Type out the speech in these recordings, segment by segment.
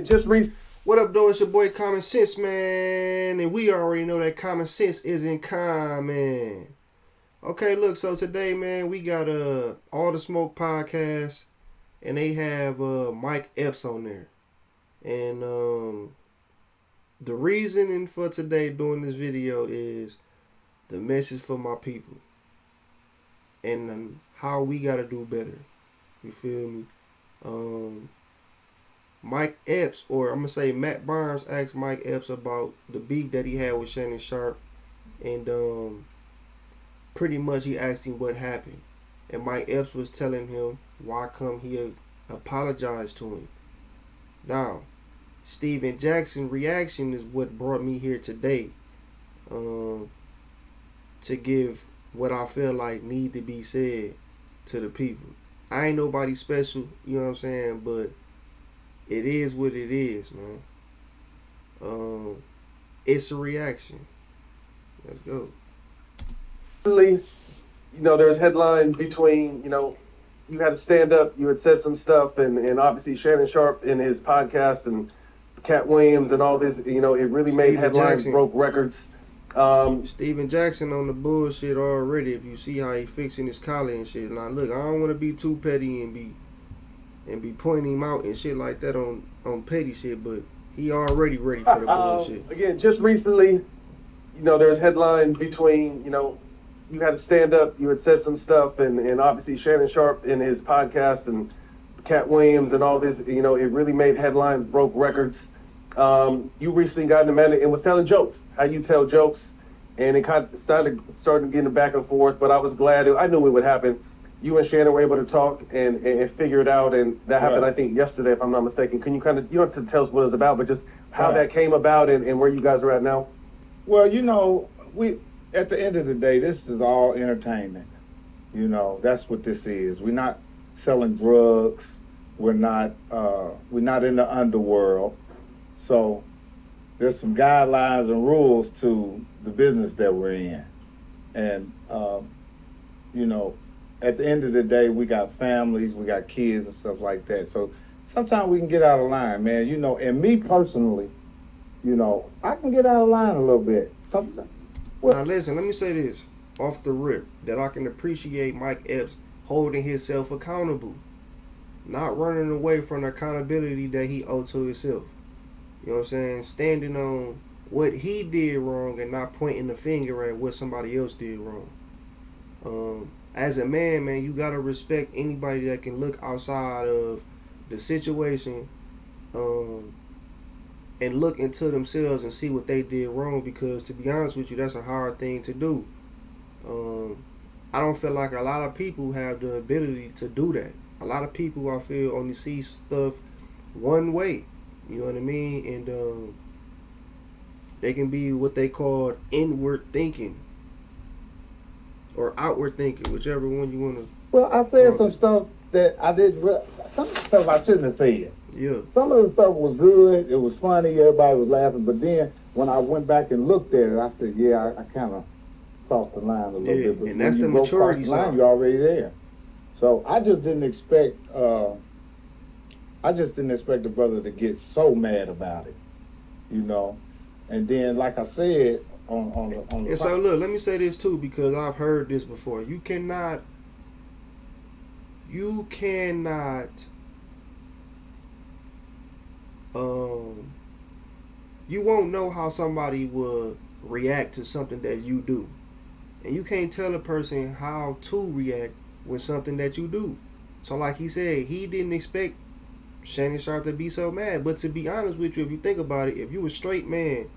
just recently. What up, though? It's your boy Common Sense, man. And we already know that common sense isn't common. Okay, look, so today, man, we got All the Smoke podcast, and they have Mike Epps on there. And the reasoning for today doing this video is the message for my people and how we gotta do better. You feel me? Mike Epps, or I'm gonna say Matt Barnes, asked Mike Epps about the beef that he had with Shannon Sharpe, and pretty much he asked him what happened, and Mike Epps was telling him why come he apologized to him. Now, Steven Jackson's reaction is what brought me here today, to give what I feel like need to be said to the people. I ain't nobody special, you know what I'm saying, but it is what it is, man. It's a reaction. Let's go. There's headlines between, you had to stand up, you had said some stuff, and obviously Shannon Sharpe in his podcast and Cat Williams and all this, it really made headlines, broke records. Steven Jackson on the bullshit already. If you see how he fixing his collar and shit. Now look, I don't want to be too petty and be pointing him out and shit like that on petty shit, but he already ready for the bullshit. Again, just recently, there's headlines between, you had to stand up, you had said some stuff, and obviously Shannon Sharpe in his podcast and Cat Williams and all this, it really made headlines, broke records. You recently got in a man and was telling jokes, how you tell jokes, and it kind of started getting back and forth, but I was glad, I knew it would happen. You and Shannon were able to talk and figure it out, and that happened, I think, yesterday, if I'm not mistaken. Can you you don't have to tell us what it was about, but just how that came about and where you guys are at now? Well, we at the end of the day, this is all entertainment. That's what this is. We're not selling drugs. We're not in the underworld. So there's some guidelines and rules to the business that we're in, and at the end of the day, we got families, we got kids and stuff like that. So sometimes we can get out of line, man. And me personally, I can get out of line a little bit. Sometimes. Now listen, let me say this off the rip, that I can appreciate Mike Epps holding himself accountable, not running away from the accountability that he owed to himself. You know what I'm saying? Standing on what he did wrong and not pointing the finger at what somebody else did wrong. As a man, you gotta respect anybody that can look outside of the situation, and look into themselves and see what they did wrong, because to be honest with you, that's a hard thing to do. I don't feel like a lot of people have the ability to do that. A lot of people, I feel, only see stuff one way. You know what I mean? And they can be what they call inward thinking or outward thinking, whichever one you want to. Well, I said some stuff that I did. Some stuff I shouldn't have said. Yeah. Some of the stuff was good. It was funny. Everybody was laughing. But then when I went back and looked at it, I said, yeah, I kind of crossed the line a little bit. But and that's the maturity side. You're already there. So I just didn't expect. I just didn't expect the brother to get so mad about it, And then, like I said, on the. And so look, let me say this too, because I've heard this before. You cannot. You won't know how somebody would react to something that you do, and you can't tell a person how to react with something that you do. So, like he said, he didn't expect Shannon Sharpe to be so mad. But to be honest with you, if you think about it, if you a straight man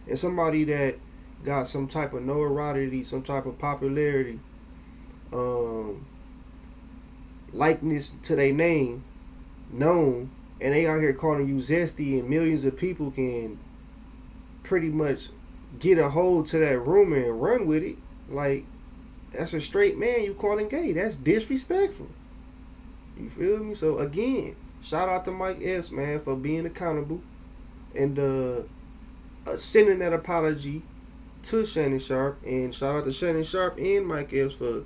and somebody that got some type of notoriety, some type of popularity, likeness to their name, known, and they out here calling you zesty, and millions of people can pretty much get a hold to that rumor and run with it, like, that's a straight man you calling gay. That's disrespectful. You feel me? So again, shout out to Mike Epps, man, for being accountable and sending that apology to Shannon Sharpe, and shout out to Shannon Sharpe and Mike Epps for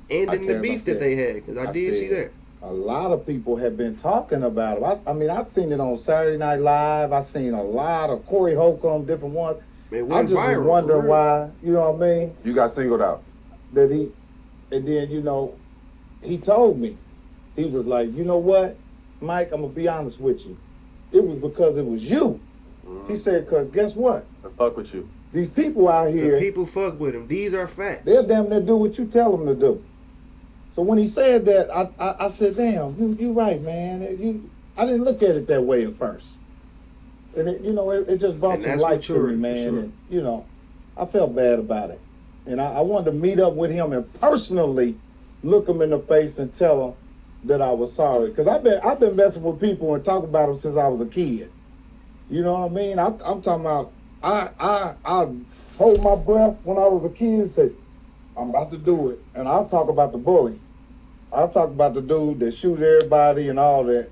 ending the beef that they had, because I did see that. a lot of people have been talking about him. I mean, I seen it on Saturday Night Live. I seen a lot of Corey Holcomb, different ones. It I went just was viral, for wondering real. why, you know what I mean? You got singled out. That and then, you know, he told me, he was like, you know what, Mike, I'm going to be honest with you. It was because it was you. He said, because guess what? I fuck with you. These people out here, The people fuck with him. These are facts. they'll damn near do what you tell them to do. So when he said that, I said, damn, you right, man. I didn't look at it that way at first. And it just brought And some that's light to me, maturity, for man. sure. And, I felt bad about it. And I wanted to meet up with him and personally look him in the face and tell him that I was sorry. Because I've been messing with people and talking about him since I was a kid. You know what I mean? I'm talking about, I hold my breath when I was a kid and say, I'm about to do it. And I'll talk about the bully. I'll talk about the dude that shoot everybody and all that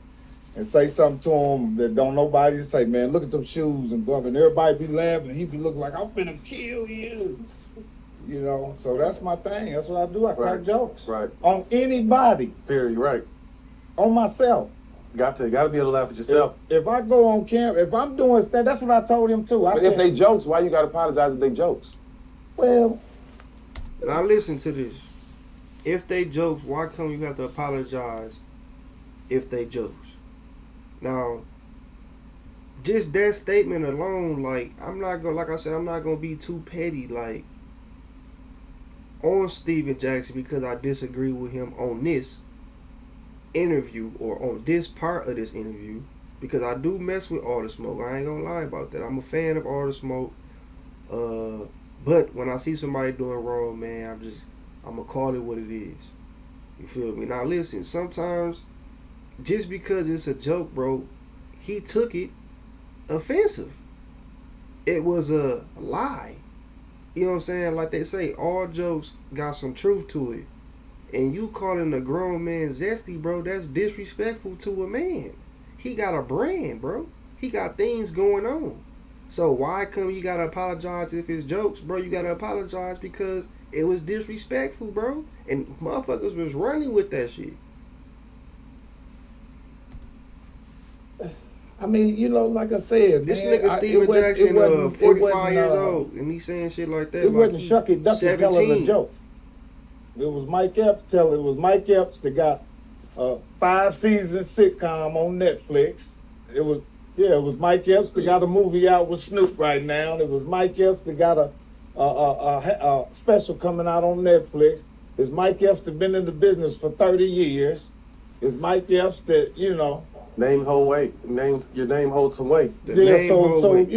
and say something to him that don't nobody say, man, look at them shoes and bluff. And everybody be laughing and he be looking like, I'm finna kill you. So that's my thing. That's what I do. I crack Right. jokes. Right. On anybody. Period. Right. On myself. Got to be able to laugh at yourself. If I go on camera, if I'm doing that, that's what I told him too. I But said, if they jokes, why you got to apologize if they jokes? well, Now listen to this. If they jokes, why come you have to apologize if they jokes? Now, just that statement alone, like I'm not gonna be too petty, like on Steven Jackson because I disagree with him on this interview or on this part of this interview because I do mess with All the Smoke. I ain't gonna lie about that. I'm a fan of All the Smoke. But when I see somebody doing wrong, man, I'm gonna call it what it is. You feel me? Now listen, sometimes just because it's a joke, bro, he took it offensive. It was a lie. You know what I'm saying? Like they say, all jokes got some truth to it. And you calling a grown man zesty, bro, that's disrespectful to a man. He got a brand, bro. He got things going on. So why come you gotta apologize if it's jokes, bro? You gotta apologize because it was disrespectful, bro. And motherfuckers was running with that shit. I mean, like I said, This man, nigga Steven Jackson, 45 years uh, old, and he saying shit like that. It like wasn't he Shucky Ducky telling a 17. joke. It was Mike Epps that got a 5-season sitcom on Netflix. It was Mike Epps that got a movie out with Snoop right now. It was Mike Epps that got a special coming out on Netflix. It's Mike Epps that been in the business for 30 years. It's Mike Epps that, Name hold weight. Your name holds some weight. The yeah, name so hold weight.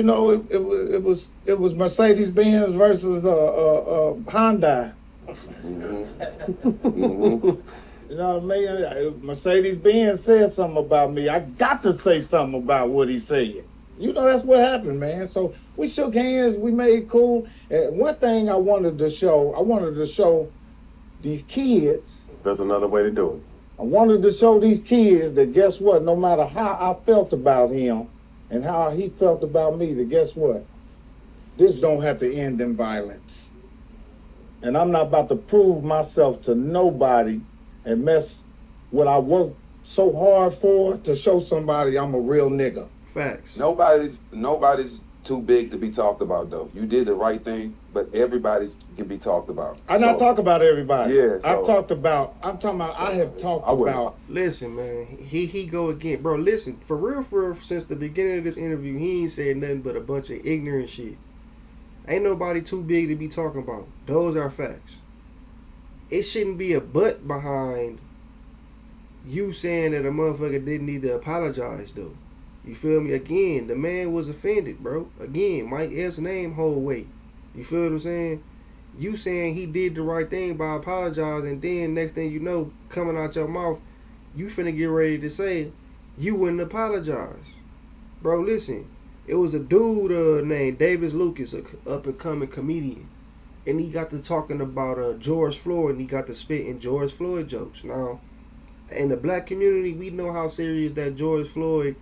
it was Mercedes Benz versus Hyundai. You know what I mean? Mercedes Benz said something about me. I got to say something about what he said. That's what happened, man. So we shook hands. We made cool. And one thing I wanted to show these kids. There's another way to do it. I wanted to show these kids that guess what? No matter how I felt about him and how he felt about me, that guess what? This don't have to end in violence. And I'm not about to prove myself to nobody and mess what I worked so hard for to show somebody I'm a real nigga. Facts. Nobody's too big to be talked about, though. You did the right thing, but everybody can be talked about. I not talk about everybody. Yeah, I have talked about Listen, man, he go again, bro. Listen, for real, since the beginning of this interview, he ain't said nothing but a bunch of ignorant shit. Ain't nobody too big to be talking about. Those are facts. It shouldn't be a but behind you saying that a motherfucker didn't need to apologize, though. You feel me? Again, the man was offended, bro. Again, Mike Epps' name hold weight. You feel what I'm saying? You saying he did the right thing by apologizing, and then next thing you know, coming out your mouth, you finna get ready to say you wouldn't apologize. Bro, listen. It was a dude named Davis Lucas, a up-and-coming comedian. And he got to talking about George Floyd, and he got to spitting George Floyd jokes. Now, in the black community, we know how serious that George Floyd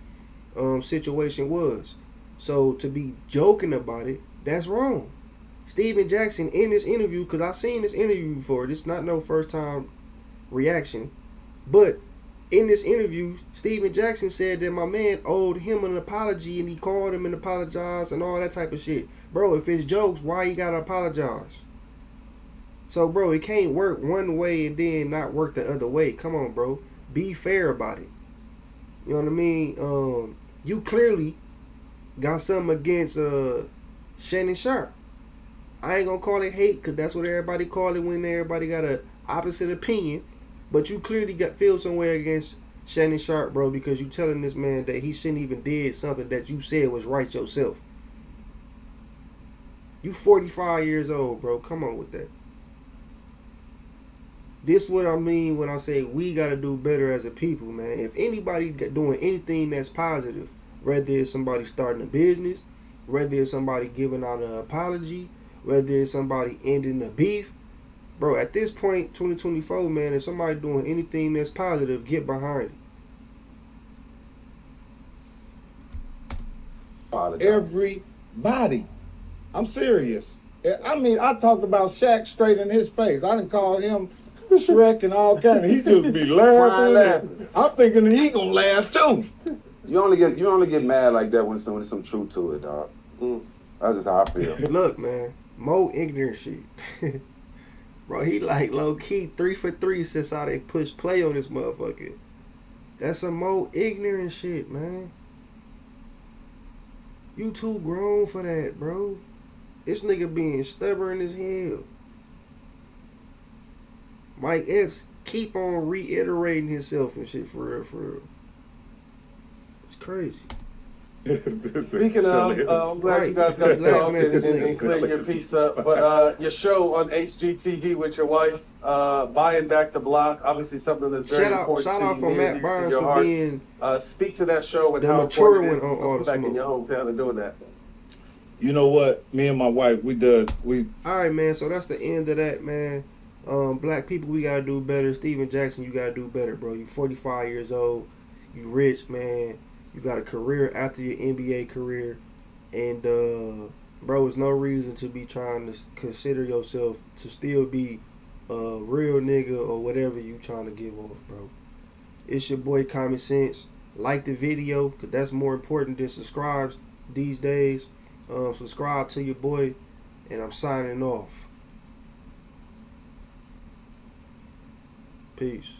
situation was. So to be joking about it, that's wrong. Steven Jackson in this interview, because I seen this interview before, this not no first time reaction, but in this interview, Steven Jackson said that my man owed him an apology and he called him and apologized and all that type of shit. Bro, if it's jokes, why you gotta apologize? So, bro, it can't work one way and then not work the other way. Come on, bro. Be fair about it. You know what I mean? You clearly got something against Shannon Sharpe. I ain't gonna call it hate because that's what everybody call it when everybody got a opposite opinion. But you clearly feel somewhere against Shannon Sharpe, bro, because you telling this man that he shouldn't even did something that you said was right yourself. You 45 years old, bro. Come on with that. This what I mean when I say we got to do better as a people, man. If anybody doing anything that's positive, whether it's somebody starting a business, whether it's somebody giving out an apology, whether it's somebody ending a beef, bro, at this point, 2024, man, if somebody doing anything that's positive, get behind it. Apologize. Everybody. I'm serious. I mean, I talked about Shaq straight in his face. I done called him Shrek and all kind of. He just be laughing. I'm thinking he gonna laugh too. You only get mad like that when there's some truth to it, dog. That's just how I feel. Look, man, more ignorant shit. Bro, he like low key 3 for 3 since how they push play on this motherfucker. That's some more ignorant shit, man. You too grown for that, bro. This nigga being stubborn as hell. Mike Epps keep on reiterating himself and shit for real. It's crazy. Speaking of, I'm glad you guys got to talk and clear your piece up. But your show on HGTV with your wife, buying back the block, obviously something that's very important. Shout out for Matt Barnes for being speak to that show and the how mature important it one is on all the back smoke. in your hometown and doing that. You know what? Me and my wife, we all right, man. So that's the end of that, man. Black people, we gotta do better. Steven Jackson, you gotta do better, bro. You 45 years old, you rich, man. You got a career after your NBA career, and bro, there's no reason to be trying to consider yourself to still be a real nigga or whatever you trying to give off, bro. It's your boy Common Sense. Like the video, cause that's more important than subscribes these days. Subscribe to your boy, and I'm signing off. Peace.